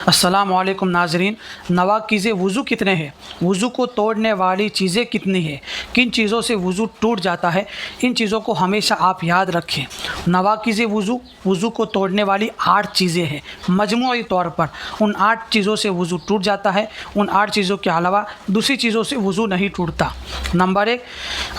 अस्सलाम वालेकुम नाजरीन। नवाक़िज़े वज़ू कितने हैं? वज़ू को तोड़ने वाली चीज़ें कितनी हैं? किन चीज़ों से वज़ू टूट जाता है? इन चीज़ों को हमेशा आप याद रखें। नवाक़िज़े वज़ू को तोड़ने वाली 8 चीज़ें हैं। मजमूई तौर पर उन 8 चीज़ों से वज़ू टूट जाता है। उन 8 चीज़ों के अलावा दूसरी चीज़ों से वज़ू नहीं टूटता। नंबर 1,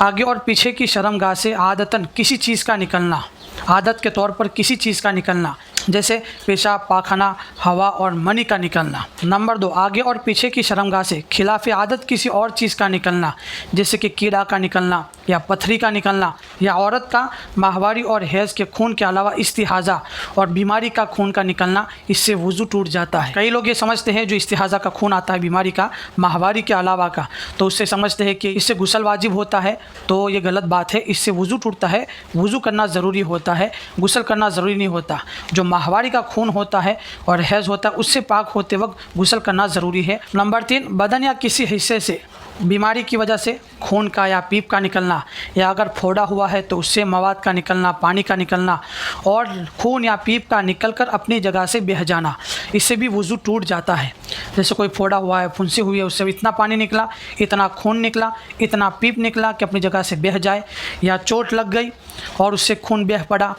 आगे और पीछे की शर्मगाह से आदतन किसी चीज़ का निकलना, आदत के तौर पर किसी चीज़ का निकलना, जैसे पेशाब, पाखना, हवा और मनी का निकलना। नंबर 2, आगे और पीछे की शर्मगाह से खिलाफ आदत किसी और चीज़ का निकलना, जैसे कि कीड़ा का निकलना या पथरी का निकलना, या औरत का माहवारी और हैज़ के खून के अलावा इस्तिहाज़ा और बीमारी का खून का निकलना, इससे वज़ू टूट जाता है। कई लोग ये समझते हैं जो इस्तिहाज़ा का खून आता है बीमारी का, माहवारी के अलावा का, तो उससे समझते हैं कि इससे गुस्ल वाजिब होता है। तो ये गलत बात है। इससे वज़ू टूटता है। वज़ू करना ज़रूरी होता है, गुस्ल करना ज़रूरी नहीं होता। जो माहवारी का खून होता है और हैज़ होता है, उससे पाक होते वक्त गुस्ल करना ज़रूरी है। नंबर 3, बदन या किसी हिस्से से बीमारी की वजह से खून का या पीप का निकलना, या अगर फोड़ा हुआ है तो उससे मवाद का निकलना, पानी का निकलना, और खून या पीप का निकलकर अपनी जगह से बह जाना, इससे भी वज़ू टूट जाता है। जैसे कोई फोड़ा हुआ है, फुंसी हुई है, उससे इतना पानी निकला, इतना खून निकला, इतना पीप निकला कि अपनी जगह से बह जाए, या चोट लग गई और उससे खून बह पड़ा,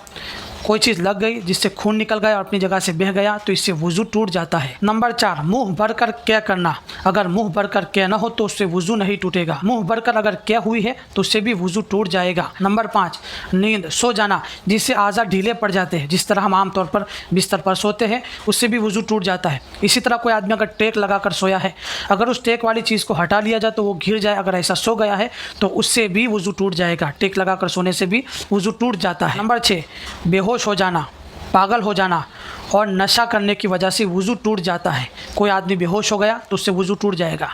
कोई चीज़ लग गई जिससे खून निकल गया और अपनी जगह से बह गया, तो इससे वज़ू टूट जाता है। नंबर 4, मुंह भरकर क्या करना। अगर मुंह भरकर क्या न हो तो उससे वज़ू नहीं टूटेगा। मुंह भरकर अगर क्या हुई है तो उससे भी वज़ू टूट जाएगा। नंबर 5, नींद, सो जाना, जिससे आज़ा ढीले पड़ जाते हैं। जिस तरह हम आम तौर पर बिस्तर पर सोते हैं, उससे भी वज़ू टूट जाता है। इसी तरह कोई आदमी अगर टेक लगा कर सोया है, अगर उस टेक वाली चीज़ को हटा लिया जाए तो वो गिर जाए, अगर ऐसा सो गया है तो उससे भी वज़ू टूट जाएगा। टेक लगा कर सोने से भी वज़ू टूट जाता है। नंबर 6, बेहोश हो जाना, पागल हो जाना और नशा करने की वजह से वज़ू टूट जाता है। कोई आदमी बेहोश हो गया तो उससे वज़ू टूट जाएगा,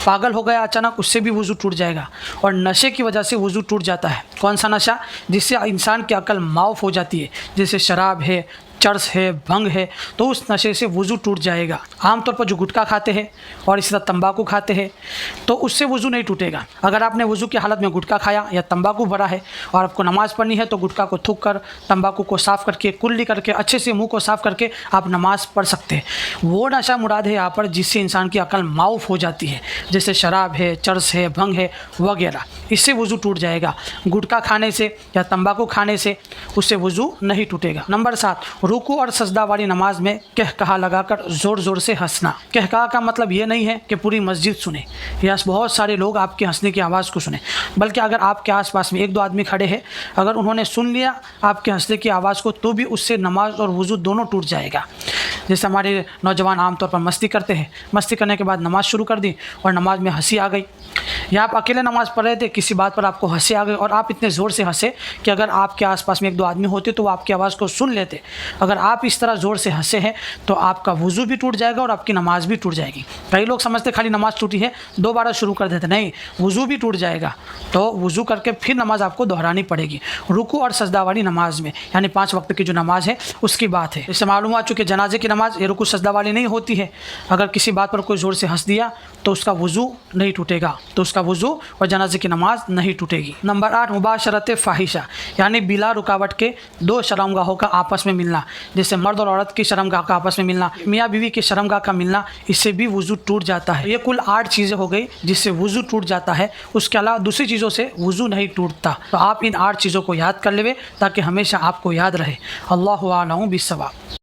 पागल हो गया अचानक, उससे भी वज़ू टूट जाएगा, और नशे की वजह से वज़ू टूट जाता है। कौन सा नशा? जिससे इंसान की अकल माऊफ हो जाती है, जैसे शराब है, चर्स है, भंग है, तो उस नशे से वज़ू टूट जाएगा। आमतौर पर जो गुटखा खाते हैं और इसी तरह तंबाकू खाते हैं तो उससे वज़ू नहीं टूटेगा। अगर आपने वज़ू की हालत में गुटखा खाया या तंबाकू भरा है और आपको नमाज़ पढ़नी है तो गुटखा को थूक कर, तंबाकू को साफ़ करके, कुल्ली करके, अच्छे से मुंह को साफ़ करके आप नमाज़ पढ़ सकते हैं। वो नशा मुराद है यहाँ पर जिससे इंसान की अकल माऊफ हो जाती है, जैसे शराब है, चर्स है, भंग है वगैरह, इससे वज़ू टूट जाएगा। गुटखा खाने से या तंबाकू खाने से उससे वज़ू नहीं टूटेगा। नंबर 7, रुकू और सजदा वाली नमाज में कहकहा लगाकर ज़ोर ज़ोर से हंसना। कहकहा का मतलब ये नहीं है कि पूरी मस्जिद सुने या बहुत सारे लोग आपके हंसने की आवाज़ को सुने, बल्कि अगर आपके आसपास में 1-2 आदमी खड़े हैं, अगर उन्होंने सुन लिया आपके हंसने की आवाज़ को तो भी उससे नमाज और वज़ू दोनों टूट जाएगा। जैसे हमारे नौजवान आमतौर पर मस्ती करते हैं, मस्ती करने के बाद नमाज़ शुरू कर दी और नमाज में हंसी आ गई, या आप अकेले नमाज़ पढ़ रहे थे, किसी बात पर आपको हंसी आ गई और आप इतने ज़ोर से हंसे कि अगर आपके आसपास में 1-2 आदमी होते तो वो आपकी आवाज़ को सुन लेते। अगर आप इस तरह ज़ोर से हंसे हैं तो आपका वज़ू भी टूट जाएगा और आपकी नमाज़ भी टूट जाएगी। कई लोग समझते खाली नमाज़ टूटी है दोबारा शुरू कर देते, नहीं, वज़ू भी टूट जाएगा। तो वज़ू करके फिर नमाज़ आपको दोहरानी पड़ेगी। रुकू और सजदा वाली नमाज में, यानी 5 वक्त की जो नमाज़ है उसकी बात है। इससे मालूम हुआ चूँकि जनाजे की नमाज़ ये रुकू सजदा वाली नहीं होती है। अगर किसी बात पर कोई ज़ोर से हंस दिया तो उसका वज़ू नहीं टूटेगा, तो उसका वज़ू और जनाजे की नमाज नहीं टूटेगी। नंबर 8, मुबाशरत फ़ाहिशा, यानी बिला रुकावट के 2 शर्मगाहों का आपस में मिलना, जैसे मर्द और औरत की शर्मगाह का आपस में मिलना, मियाँ बीवी की शर्मगाह का मिलना, इससे भी वज़ू टूट जाता है। ये कुल 8 चीज़ें हो गई जिससे वज़ू टूट जाता है। उसके अलावा दूसरी चीज़ों से वज़ू नहीं टूटता। तो आप इन 8 चीज़ों को याद कर लेवे ताकि हमेशा आपको याद रहे। अल्लाहु आलम बिस्सवाब।